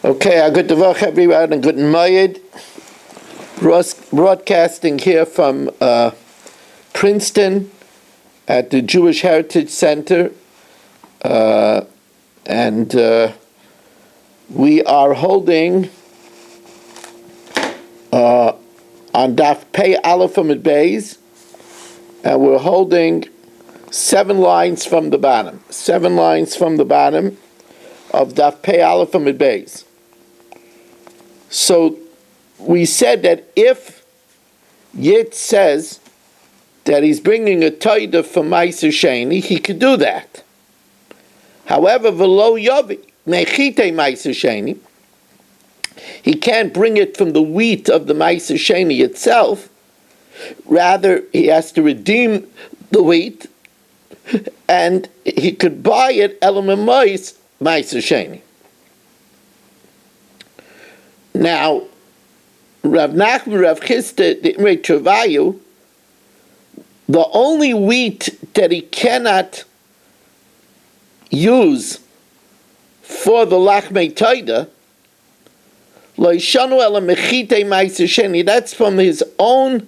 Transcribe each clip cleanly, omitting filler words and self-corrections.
Okay, a good Tavach everyone and good Mayid. Broadcasting here from Princeton at the Jewish Heritage Center. And we are holding on Daf Pei Aleph Amud Beis, and we're holding 7 lines from the bottom. 7 lines from the bottom of Daf Pei Aleph Amud Beis. So we said that if Yit says that he's bringing a taida from Meiser Sheni, he could do that. However, v'lo yavi mechite Meiser Sheni, he can't bring it from the wheat of the Meiser Sheni itself. Rather, he has to redeem the wheat, and he could buy it element Meiser Sheni. Now, Rav Nachman, Rav Chisda, the Imrei Travayu, the only wheat that he cannot use for the Lachmei Taida, Lo Yishanu Ela Mechite Meiser Sheni, that's from his own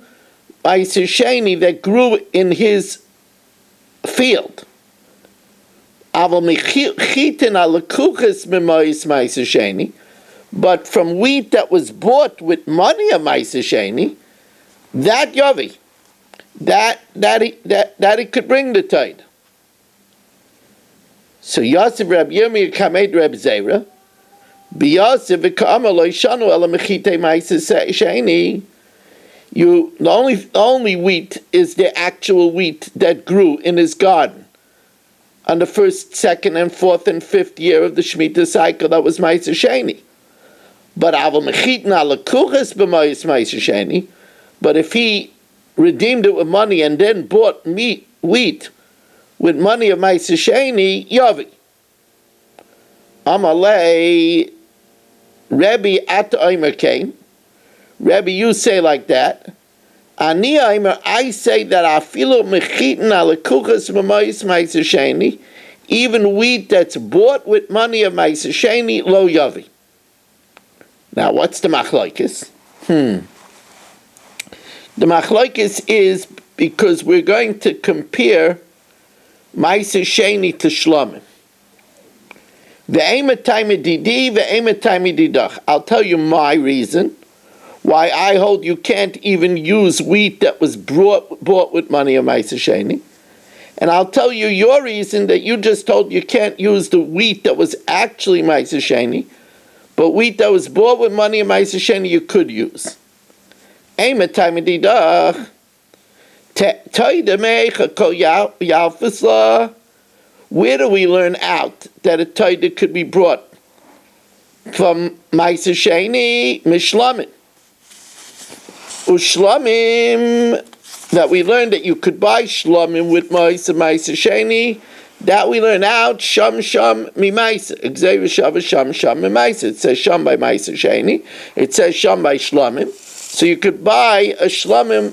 Meiser Sheni that grew in his field. Aval Mechitin Ala Kuches Memois Meiser Sheni, but from wheat that was bought with money of Meiser Sheni, that Yavi, that he could bring the tide. So Yosef Rab Yirmiyah Kamed Rab Zera, B'Yosef v'Ka'amar Lo Yishanu Ela Mechite Meiser Sheni. The only wheat is the actual wheat that grew in his garden on the first, second, and fourth, and fifth year of the Shemitah cycle. That was Meiser Sheni. But if he redeemed it with money and then bought wheat with money of Meiser Sheni, Yavi. Amalei, Rebbe at Omer came. Rebbe, you say like that. Ani Omer, I say that afilu mechitin ala kuchas b'mayis Meiser Sheni, even wheat that's bought with money of Meiser Sheni, lo Yavi. Now, what's the machlokes? The machlokes is because we're going to compare Meiser Sheni to Shlomim. I'll tell you my reason why I hold you can't even use wheat that was bought with money of Meiser Sheni. And I'll tell you your reason that you just told you can't use the wheat that was actually Meiser Sheni. But wheat that was bought with money of Meiser Sheni you could use. Where do we learn out that a taida could be brought from Meiser Sheni? Mishlamim. Ushlamim, that we learned that you could buy shlamim with Meiser Sheni. That we learn out, Sham Mimaisa. Xavier Shava Sham Mimaisa. It says Sham by Meiser Sheni. It says Sham by Shlamim. So you could buy a Shlamim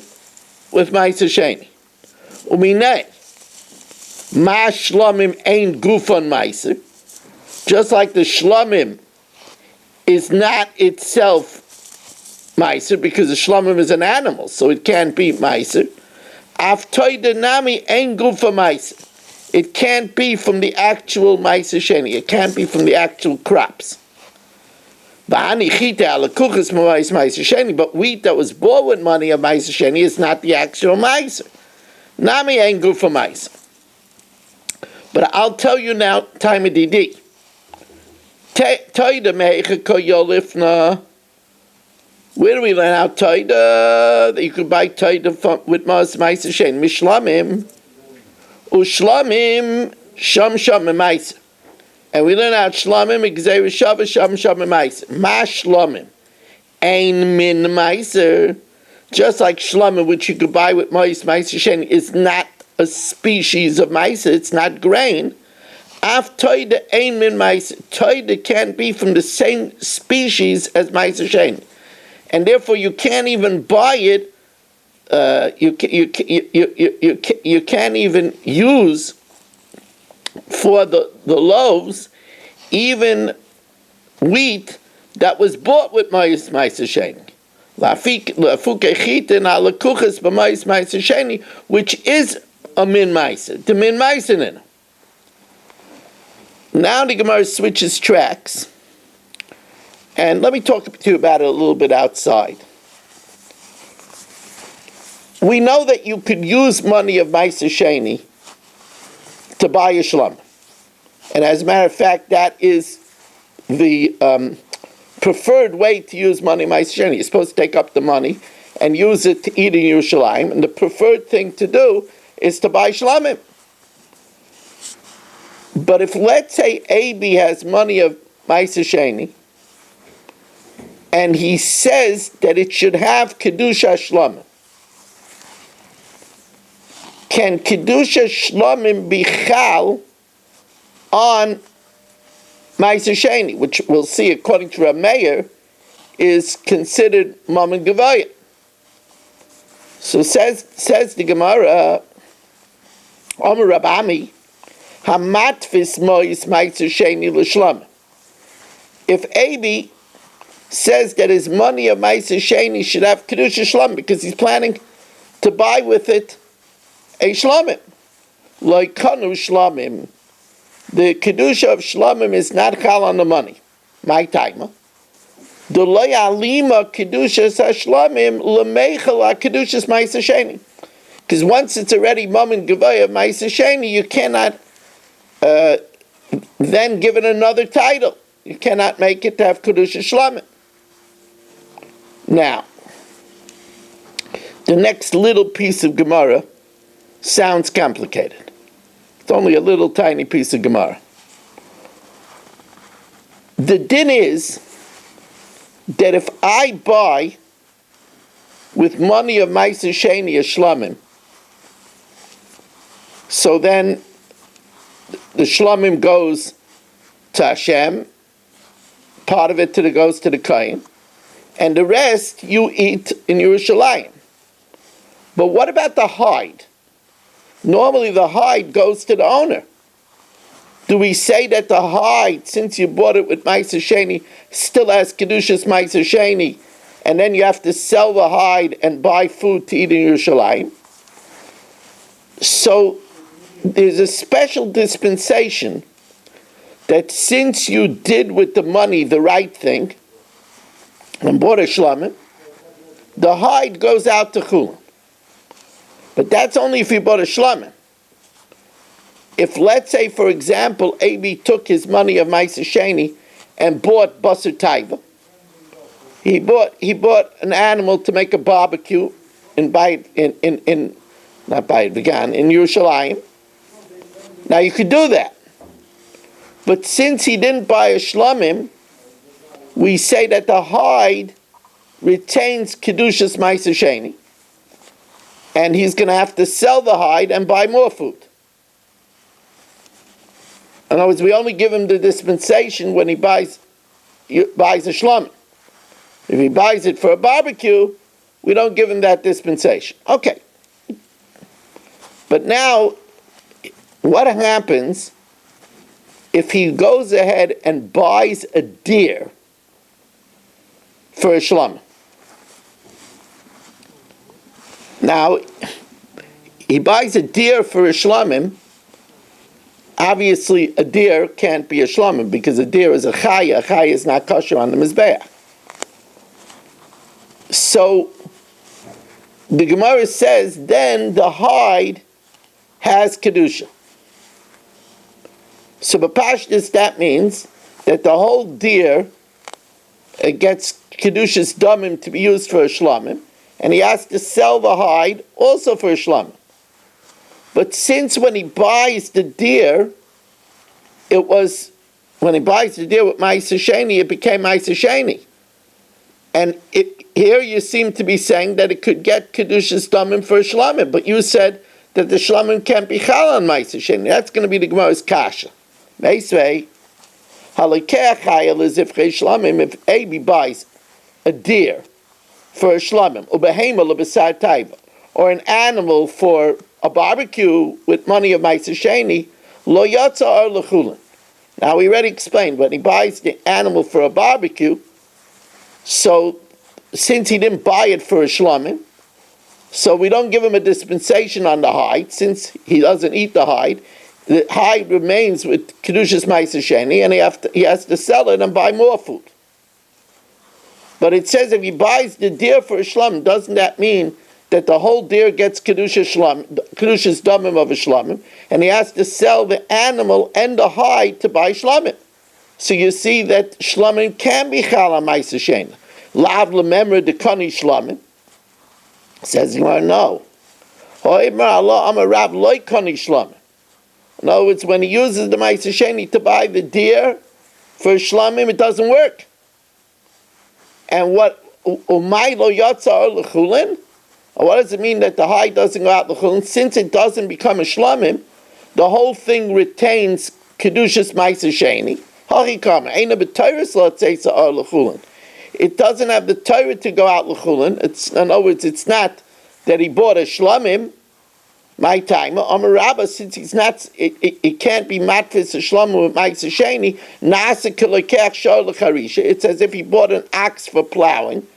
with Meiser Sheni. Uminei. Ma Shlamim ain't Gufon Meiser. Just like the Shlamim is not itself Meiser, because the Shlamim is an animal, so it can't be Meiser. Aftoida Nami ain't Gufon Meiser. It can't be from the actual Meiser Sheni. It can't be from the actual crops. But wheat that was bought with money of Meiser Sheni is not the actual Meiser. Nami ain't good for Meiser. But I'll tell you now, time of Didi. Where do we learn out Taida? That you could buy Taida with Meiser Sheni. Mishlamim. Ushlamim sham memaiser, and we learn out shlamim exeris shava sham memaiser. Ma shlamim ein min meiser, just like shlamim, which you could buy with Meiser Sheni, is not a species of meiser. It's not grain. Af toida ein min meiser. Toida can't be from the same species as Meiser Sheni, and therefore you can't even buy it. You can't even use for the loaves even wheat that was bought with Ma'is Sheni. Which is a min ma'isa, the min ma'isa in it. Now the Gemara switches tracks, and let me talk to you about it a little bit outside. We know that you could use money of Ma'isa Sheni to buy a shlom, and as a matter of fact, that is the preferred way to use money of Ma'isa Sheni. You're supposed to take up the money and use it to eat in Yerushalayim, and the preferred thing to do is to buy shlamim. But if, let's say, Abi has money of Ma'isa Sheni, and he says that it should have Kedusha Shlamim, can Kedusha Shlamim be chal on Ma'isa Sheni, which we'll see, according to Rav Meir, is considered Mammon Gevaya? So says the Gemara, Omer Rabami, Hamatfis Mois Ma'isa Sheni L'Shlam. If Abi says that his money of Ma'isa Sheni should have Kedusha Shlam because he's planning to buy with it a Shlamim, like Kanu Shlamim, the Kedusha of Shlamim is not chal on the money. My timer. The loyalima Kedushas Hashlamim lemeichel Kedushas Ma'isa Sheni. Because once it's already Mammon Gevaya of Ma'isa Sheni, you cannot then give it another title. You cannot make it to have Kedusha Shlamim. Now, the next little piece of Gemara sounds complicated. It's only a little tiny piece of Gemara. The din is that if I buy with money of Ma'isa Sheni a shlamim, so then the shlamim goes to Hashem, part of it goes to the Kohen, and the rest you eat in Yerushalayim. But what about the hide? Normally the hide goes to the owner. Do we say that the hide, since you bought it with Ma'isa Sheni, still has Kedushas Ma'isa Sheni, and then you have to sell the hide and buy food to eat in Yerushalayim? So there's a special dispensation that since you did with the money the right thing, and bought a shlamim, the hide goes out to chulin. But that's only if you bought a shlamim. If, let's say, for example, Abi took his money of Ma'isa Sheni and bought basar taiva, he bought an animal to make a barbecue in Yerushalayim. Now you could do that, but since he didn't buy a shlamim, we say that the hide retains Kedushas Ma'isa Sheni, and he's going to have to sell the hide and buy more food. In other words, we only give him the dispensation when he buys a shlamim. If he buys it for a barbecue, we don't give him that dispensation. Okay. But now, what happens if he goes ahead and buys a deer for a shlamim? Now, he buys a deer for a shlamim. Obviously, a deer can't be a shlamim because a deer is a chaya. A chaya is not kosher on the mizbeach. So, the Gemara says, then the hide has kedusha. So, b'pashtus, that means that the whole deer gets kedushas damim to be used for a shlamim, and he has to sell the hide also for a shlamim. But since when he buys the deer, when he buys the deer with Ma'isa Sheni, it became Ma'isa Sheni. And here you seem to be saying that it could get Kedushas Damim for a shlamim, but you said that the shlamim can't be chal on Ma'isa Sheni. That's going to be the Gemara's kasha. Meisvei, halakeh chayil is if shlamim, if Abi buys a deer for a shlamim, ubehema lebesar taiva, or an animal for a barbecue with money of Ma'isa Sheni, lo yatsa ar lechulin. Now we already explained, when he buys the animal for a barbecue, So, since he didn't buy it for a shlamim, so we don't give him a dispensation on the hide, since he doesn't eat the hide remains with Kedushas Ma'aser Sheni, and he has to sell it and buy more food. But it says if he buys the deer for a shlamim, doesn't that mean that the whole deer gets Kedushas damim of a shlamim, and he has to sell the animal and the hide to buy shlamim? So you see that shlamim can be chal on Ma'aser Sheni. Lav lememra de kani shlamim. Says you want to know. In other words, when he uses the Ma'aser Sheni to buy the deer for shlamim, it doesn't work. And what does it mean that the hide doesn't go out l'chulin? Since it doesn't become a shlamim, the whole thing retains Kedushas Ma'aser Sheni. It doesn't have the Torah to go out l'chulin. In other words, it's not that he bought a shlamim. My time, Rabba, since he's not, it can't be matfis a shlamim with Ma'aser Sheni. It's as if he bought an ox for plowing,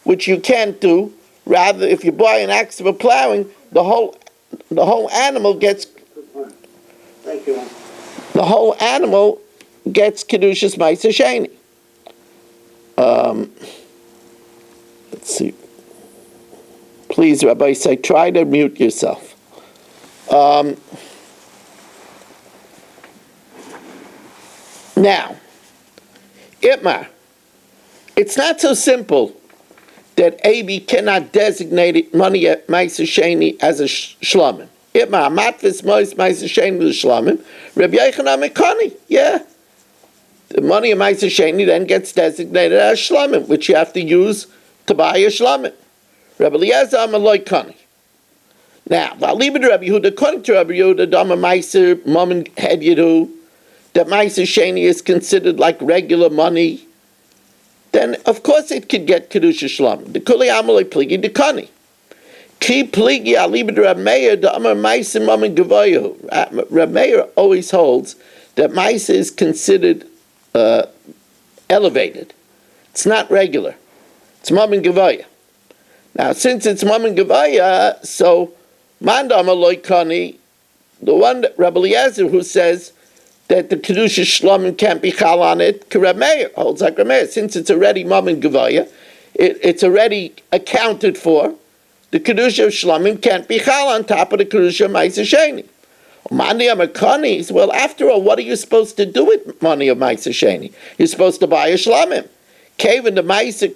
which you can't do. Rather, if you buy an ox for plowing, the whole animal gets. Thank you. The whole animal gets Kedushas Ma'aser Sheni. Let's see. Please, Rabbi, say, try to mute yourself. Now, Itmar, it's not so simple that Abi cannot designate money at Ma'aser Sheni as a shlamim. Itmar, matvis mois Ma'aser Sheni the shlamim. Rabbi Yochanan Mekani, yeah. The money of Ma'aser Sheni then gets designated as shlamim, which you have to use to buy a shlamim. Rabbi Eliezer Amaloi Kani. Now, according to Rabbi Yehuda, Dama Ma'aser Mammon Head Yedu, that Ma'aser Sheni is considered like regular money, then of course it could get Kedusha Shlamim. The Kuli Amaloi Pligi Dekani. Ki Pligi Alibid Rabbi Meir, Dama Ma'aser Mammon Gavoyu. Rabbi Meir always holds that Ma'aser is considered elevated. It's not regular. It's Mammon Gavoyu. Now, since it's Mammon Gavoyu, so Mandam Aloi Kani, the one that Rabbi Eliezer who says that the Kedusha Shlamim can't be chal on it, Rabbi Meir holds like Rabbi Meir. Since it's already Mammon Gavoyu, it's already accounted for. The Kedusha Shlamim can't be chal on top of the Kedusha Ma'aser Sheni. Money of Makani, well, after all, what are you supposed to do with money of Ma'aser Sheni? You're supposed to buy a Shlamim. Kevin the Ma'aser,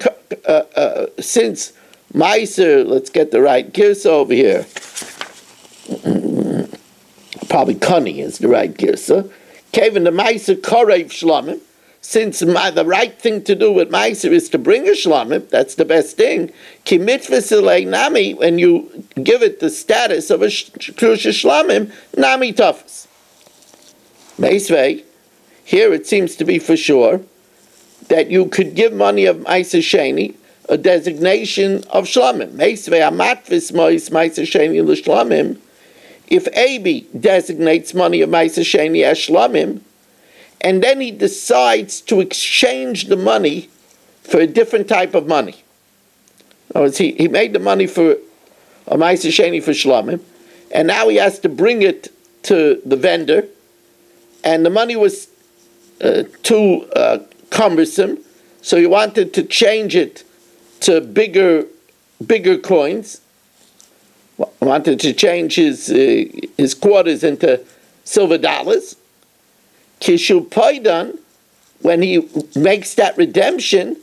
since Ma'aser, let's get the right girsa over here. Probably Kani is the right girsa. Kevin the Ma'aser Korev Shlamim. Since the right thing to do with Ma'aser is to bring a Shlamim, that's the best thing. Ki mitzvah nami, when you give it the status of a Kedusha Shlamim, nami tafas. Meisvei, here it seems to be for sure that you could give money of Ma'aser Sheni a designation of Shlamim. Meisvei amatvis mois Ma'aser Sheni l'Shlamim. If Abi designates money of Ma'aser Sheni as Shlamim, and then he decides to exchange the money for a different type of money. In other words, he made the money for a Ma'aser Sheni for Shlamim, and now he has to bring it to the vendor, and the money was too cumbersome, so he wanted to change it to bigger coins. Wanted to change his quarters into silver dollars. Kishu Paidan, when he makes that redemption,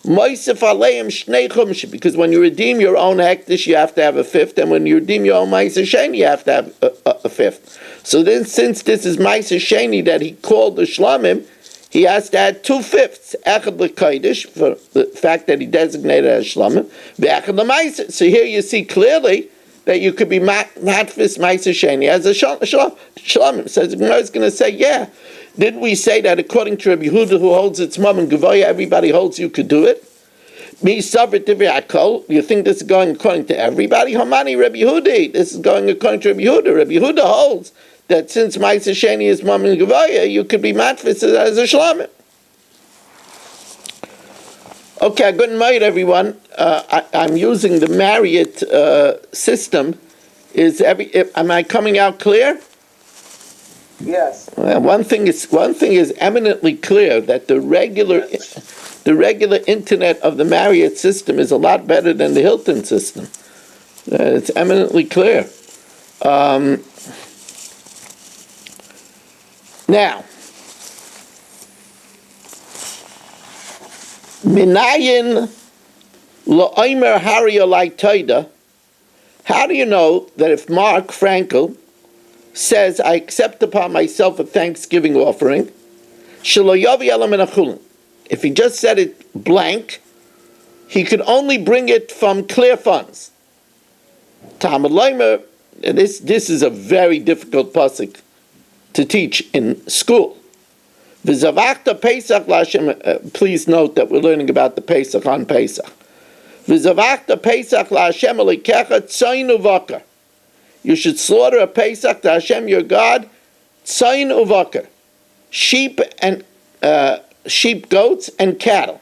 Moisef Aleim Shnei Chumsh, because when you redeem your own hektish, you have to have a fifth, and when you redeem your own Ma'aser Sheni, you have to have a fifth. So then, since this is Ma'aser Sheni that he called the Shlamim, he has to add 2/5, Echad l'Kodesh, for the fact that he designated as Shlamim, Ve'echad l'Ma'aser. So here you see clearly that you could be matfis Ma'aser Sheni as a Shlamim. So the Gemara is going to say, yeah, didn't we say that according to Rabbi Yehuda, who holds its Mammon Gavoyu, everybody holds you could do it? Me sabrit tiv'akol. You think this is going according to everybody? Hamani Rabbi Yehuda. This is going according to Rabbi Yehuda. Rabbi Yehuda holds that since Ma'aser Sheni is Mammon Gavoyu, you could be matfis as a Shlamim. Okay, good night, everyone. I'm using the Marriott system. Am I coming out clear? Yes. Well, one thing is eminently clear, that the regular internet of the Marriott system is a lot better than the Hilton system. It's eminently clear. Now, Minayin la'omer harya like Taida. How do you know that if Mark Frankel says, I accept upon myself a Thanksgiving offering, shelo yavi ela min hachulin, if he just said it blank, he could only bring it from clear funds. Talmud Leimer, this is a very difficult pasuk to teach in school. V'zavachta Pesach la'Hashem. Please note that we're learning about the Pesach on Pesach. V'zavachta Pesach la'Hashem elikecha tzayin uvakar. You should slaughter a Pesach to Hashem your God, tzayin uvakar, sheep, goats, and cattle.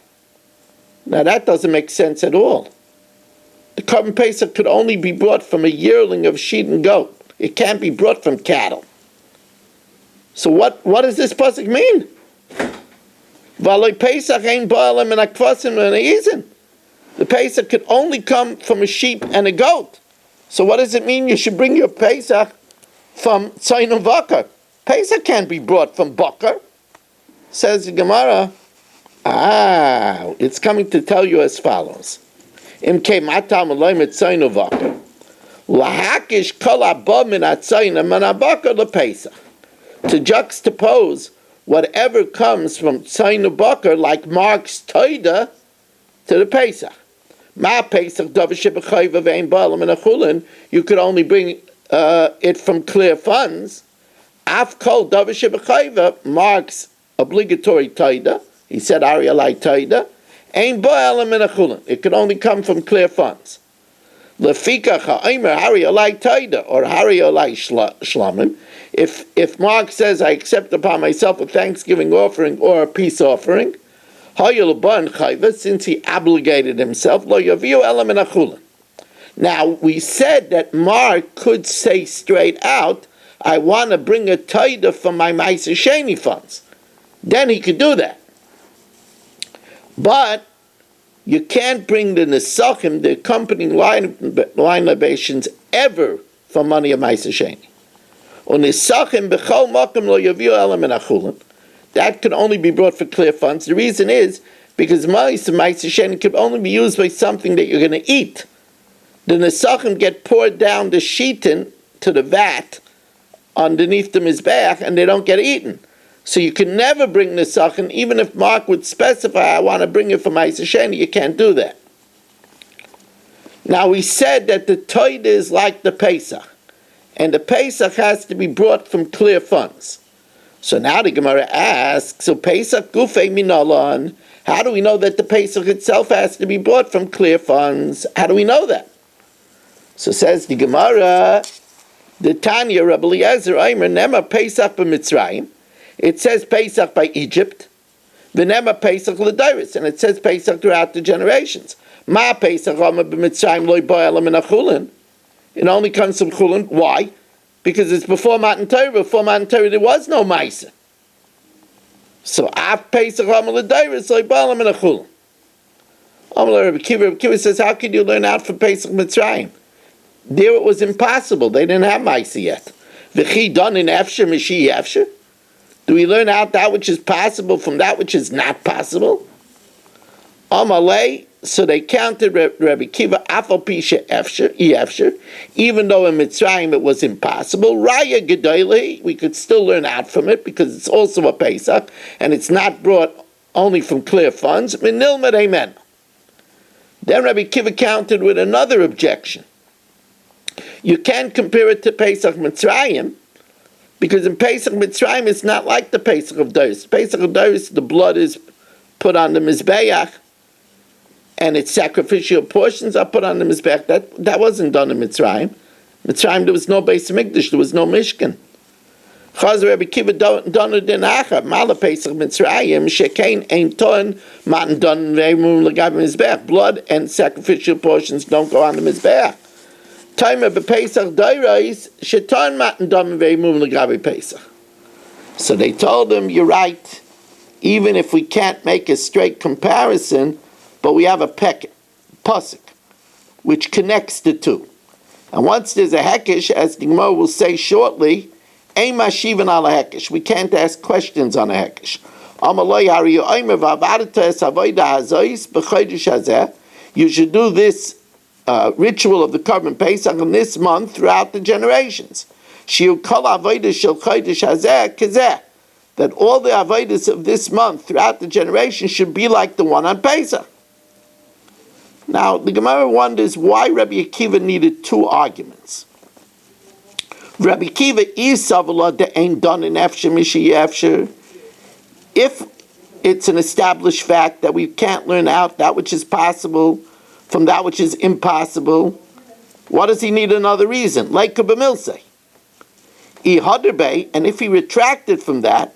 Now that doesn't make sense at all. The Korban Pesach could only be brought from a yearling of sheep and goat. It can't be brought from cattle. So what does this pasuk mean? The Pesach could only come from a sheep and a goat. So what does it mean you should bring your Pesach from Tzayin Uvakar? Pesach can't be brought from Bakar. Says the Gemara, it's coming to tell you as follows. To juxtapose whatever comes from Tzayin Bakar, like Mark's Toida, to the Pesach. Ma Pesach you could only bring it from clear funds. Af kol Mark's obligatory Toida. He said Arielai Toida. Ein ba'al min hachulin. It could only come from clear funds. Lefikach ha'omer Arielai Toida or Arielai Shlamim. If Mark says, I accept upon myself a Thanksgiving offering or a peace offering, since he obligated himself, now, we said that Mark could say straight out, I want to bring a taida from my Ma'aser Sheni funds. Then he could do that. But you can't bring the Nesachim, the accompanying line libations, ever from money of Ma'aser Sheni. That could only be brought for clear funds. The reason is because Ma'aser Sheni could only be used by something that you're going to eat. The Nesachim get poured down the sheetin to the vat underneath the Mizbeach, and they don't get eaten. So you can never bring Nesachim, even if Mark would specify, I want to bring it for Ma'aser Sheni, you can't do that. Now we said that the Toida is like the Pesach, and the Pesach has to be brought from clear funds. So now the Gemara asks, so Pesach Gufei Minalan, how do we know that the Pesach itself has to be brought from clear funds? How do we know that? So says the Gemara, the Tanya, Rabbi Eliezer, Aimer, Nema Pesach b'Mitzrayim. It says Pesach by Egypt. V'nema Pesach l'Dairis, and it says Pesach throughout the generations. Ma Pesach Rama b'Mitzrayim loy bo'elam min hachulin. It only comes from Chulin. Why? Because it's before Matan Torah. Before Matan Torah, there was no Ma'aser. So, Af Pesach Rama l'Dairis loy bo'elam min hachulin. Rabbi Kiva says, how could you learn out from Pesach Mitzrayim? There it was impossible. They didn't have Ma'aser yet. V'chi don in Efsher Mishi Efsher. Do we learn out that which is possible from that which is not possible? Amalei, so they counted Rabbi Kiva Afal Pisha Efsher, even though in Mitzrayim it was impossible. Raya Gedolei, we could still learn out from it because it's also a Pesach and it's not brought only from clear funds. Minilmed Amen. Then Rabbi Kiva countered with another objection. You can't compare it to Pesach Mitzrayim, because in Pesach Mitzrayim it's not like the Pesach of Doris. Pesach of Doris, the blood is put on the Mizbeach, and its sacrificial portions are put on the Mizbeach. That wasn't done in Mitzrayim. Mitzrayim, there was no Beis Mikdash, there was no Mishkan. Chaz Rabbi Kiva donu denacha mala Pesach Mitzrayim shekein ein ton matan donu veimum l'gabe mizbeach. Blood and sacrificial portions don't go on the mizbeach. Time of Pesach dairais sheton matan donu veimum l'gabe Pesach. So they told him, you're right. Even if we can't make a straight comparison, but we have a pasuk which connects the two. And once there's a hekesh, as the Gemara will say shortly, ein mashivan ala hekesh. We can't ask questions on a hekesh. You should do this ritual of the Korban Pesach in this month throughout the generations. That all the avodas of this month throughout the generation should be like the one on Pesach. Now, the Gemara wonders why Rabbi Akiva needed two arguments. Rabbi Akiva is savla de ein done in efsher mishi efsher. If it's an established fact that we can't learn out that which is possible from that which is impossible, what does he need another reason? Like Kabamilse. And if he retracted from that,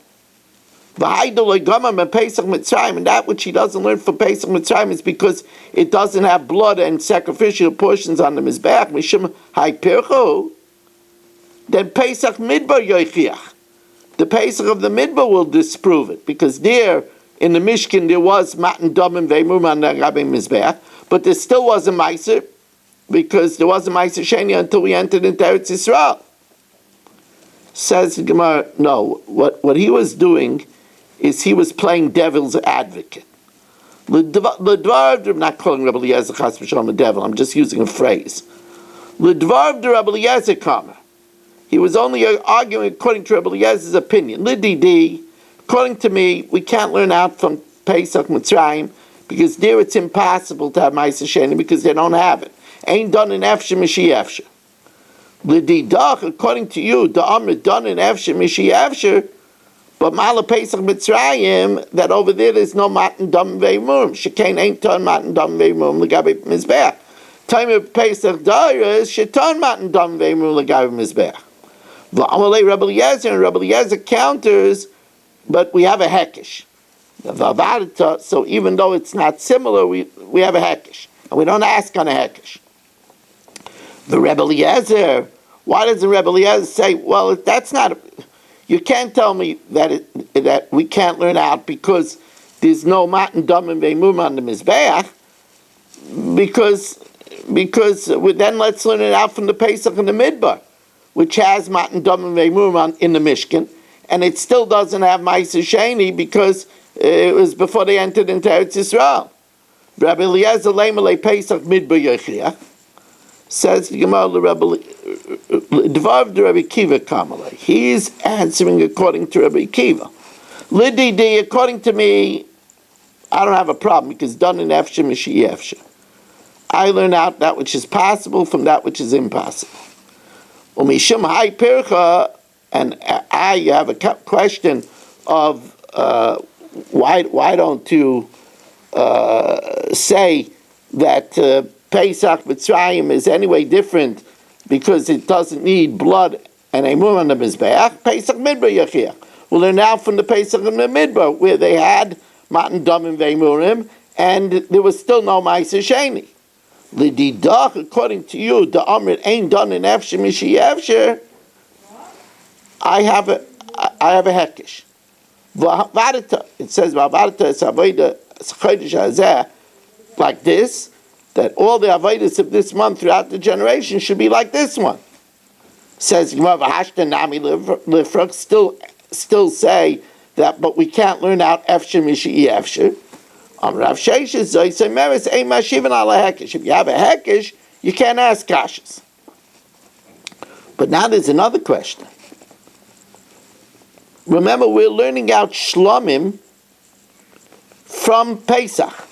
and that which he doesn't learn for Pesach Mitzrayim is because it doesn't have blood and sacrificial portions on the Mizbeach, then Pesach Midbar Yoichiach. The Pesach of the Midbar will disprove it, because there, in the Mishkan, there was Matan Domim Ve'imum on the Rabbi Mizbeach, but there still was a Meiser, because there was a Meiser Sheni until we entered into Eretz Yisrael. Says the Gemara, no, what he was doing is he was playing devil's advocate. I'm not calling Rabbi Eliezer Chas v'Shalom a devil, I'm just using a phrase. L'dvar de Rabbi Eliezer Kamer. He was only arguing according to Rabbi Eliezer's opinion. L'didi, according to me, we can't learn out from Pesach Mitzrayim, because there it's impossible to have Ma'aser Sheni because they don't have it. Ain't done in Efsher Mishi Efsher. L'didach, according to you, the Amr done in Efsher Mishi Efsher, but Mala Pesach Mitzrayim, that over there there's no Matan Dam Ve'imum. Shekain ain't ton Matan Dam Ve'imum l'gabe Mizbeach. Time of Pesach Dairas, sheton Matan Dam Ve'imum l'gabe Mizbeach. V'amalei Rabbi Eliezer, and Rabbi Eliezer counters, but we have a hekesh. So even though it's not similar, we have a hekesh. And we don't ask on a hekesh. The Rabbi Eliezer, why does the Rabbi Eliezer say, well, that's not... You can't tell me that we can't learn out because there's no Matan Dam and Ve'imum on the Mizbeach, because then let's learn it out from the Pesach and the Midbar, which has Matan Dam and Ve'imum in the Mishkan, and it still doesn't have Ma'aser Sheni because it was before they entered into Eretz Yisrael. Rabbi Eliezer Leimalei Pesach Midbar Yechiach says the Gemara Dvav de Rabbi Kiva Kamalei. He's answering according to Rabbi Kiva. Lididi, according to me, I don't have a problem because done in Efsher Mishi Efsher. I learn out that which is possible from that which is impossible. Umishum Hai Pircha, and I have a question of why don't you say that Pesach Mitzrayim is anyway different because it doesn't need blood and a mum on the Mizbeach? Pesach Midbar Yechiach. Well, they're now from the Pesach and the Midbar, where they had Matan Dam and Veimurim, and there was still no Ma'aser Sheni. L'didach, according to you, the Amrit ain't done in Efsher Mishi Efsher. I have a hekesh. It says like this, that all the avodas of this month throughout the generation should be like this one. Says still say that, but we can't learn out Efsher Mishi Efsher. If you have a hekesh, you can't ask kashas. But now there's another question. Remember, we're learning out shlomim from Pesach.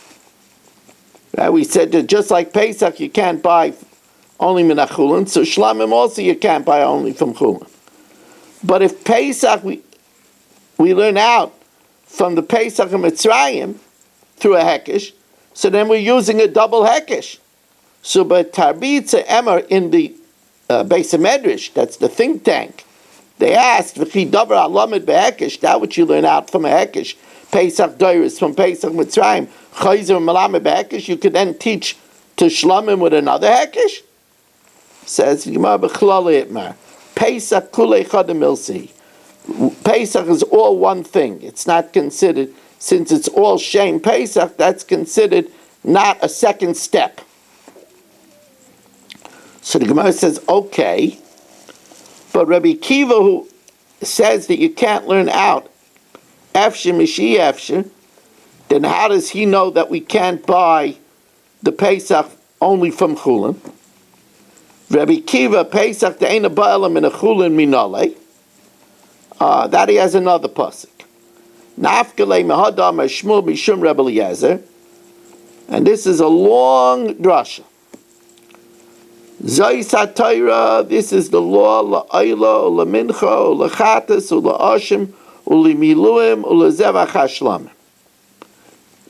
Right? We said that just like Pesach, you can't buy only min chulin, so shlamim also you can't buy only from chulin. But if Pesach, we learn out from the Pesach of Mitzrayim through a hekesh, so then we're using a double hekesh. So by Tarbitza Emmer in the Beis Medrash, that's the think tank, They asked, "V'chi davar alamed behekesh." That which you learn out from a hekesh, Pesach Doris from Pesach Mitzrayim, Chayzer Malamed behekesh. You could then teach to shlamim with another hekesh. Says Gemara b'chlali itmar. Pesach kulei chadam milsi. Pesach is all one thing. It's not considered, since it's all Shem Pesach, that's considered not a second step. So the Gemara says, okay, but Rabbi Kiva, who says that you can't learn out Efshe Mishi Efshe, then how does he know that we can't buy the Pesach only from Chulin? Rabbi Kiva, Pesach de'ena ba'elam in a Chulin minale. That he has another pasuk. Nafkele mehadam Shmuel b'shum Rebbe Eliezer, and this is a long drasha. Zayis HaTorah, this is the law la'ayla, u'lamincha, u'lachatas, u'la'ashim, u'limiluim, u'lazevach hashlamim.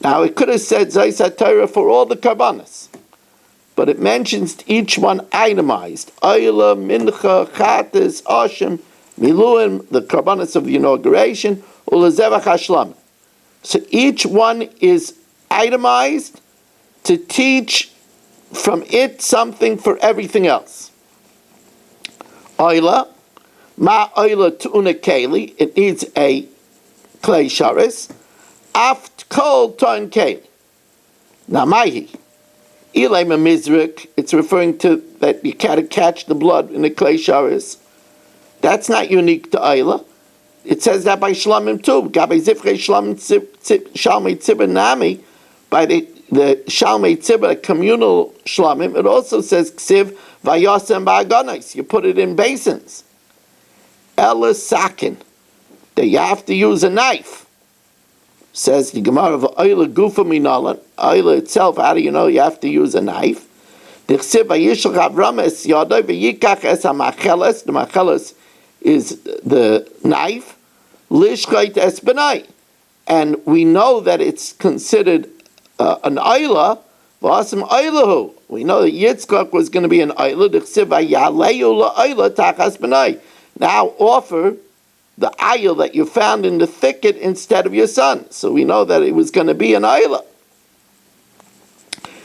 Now it could have said Zayis HaTorah for all the karbanos, but it mentions each one itemized. Ayla, mincha, chatas, ashim, miluim, the karbanos of the inauguration, u'lazevach hashlamim. So each one is itemized to teach from it something for everything else. Oila, ma oila tu'una keli, it needs a clay sharis. Aft kol ton keli. Now mahi, ilay mizrik, it's referring to that you can't catch the blood in the clay sharis. That's not unique to oila. It says that by shlamim too. Gabe zifrei shlamim shalmei tzibur nami, by the Shalmei Tzibur, communal shlamim, it also says ksiv vayasem ba'aganos. You put it in basins. Ela sakin, that you have to use a knife. Says the Gemara of Oila Gufa Minalan. Oila itself, how do you know you have to use a knife? The ksiv vayishach Avram es yadai v'yikach es hamacheles. The macheles is the knife. Lishchait es benai, and we know that it's considered an Ayla, v'asem Aylahu. We know that Yitzchak was going to be an Ayla. Now offer the Ayla that you found in the thicket instead of your son. So we know that it was going to be an Ayla.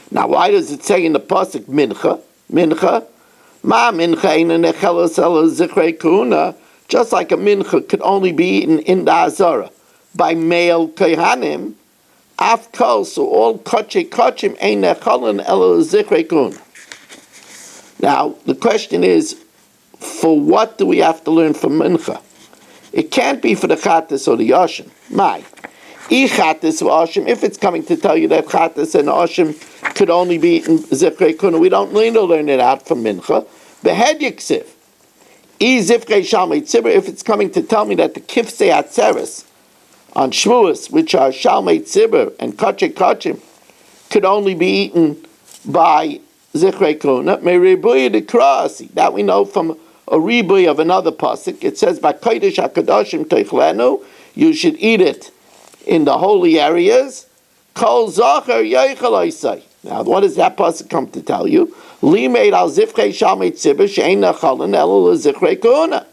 Now why does it say in the pasuk mincha? Mincha, ma mincha in nechelos zichrei kuna. Just like a mincha could only be eaten in the Azara by male kohanim. Afkal, so all kachim ein nechalin elo zichrei kun. Now the question is, for what do we have to learn from mincha? It can't be for the chatas or the ashim. My, chatas or ashim. If it's coming to tell you that chatas and ashim could only be eaten zichrei kun, we don't need to learn it out from mincha. Behed yiksiv. Zifrei shalmei tzibur. If it's coming to tell me that the kifsei atzeres on Shmuas, which are Shalmei Tzibur and Kachim, could only be eaten by Zichrei Kuna. Meribuya de Krasi. That we know from a ribuy of another pasuk. It says, by Kodesh HaKadoshim Teichlenu, you should eat it in the holy areas. Kol Zocher Yoichel Oisai. Now, what does that pasuk come to tell you? Li made al Zifrei Shalmei Tzibur she'ein nechalin elo Zichrei Kuna.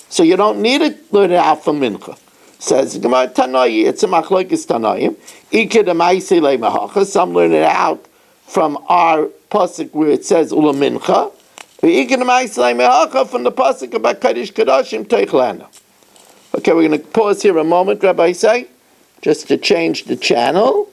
So you don't need to learn it out from Mincha. Says Gemara Tanoi, it's a machlokes Tanoim. Ike de Maisei leMahacha. Some learn it out from our pasuk where it says Ula Mincha. Ike de Maisei leMahacha from the pasuk about Kodesh Kadoshim Teichlanu. Okay, we're going to pause here a moment, Rabbi say, just to change the channel.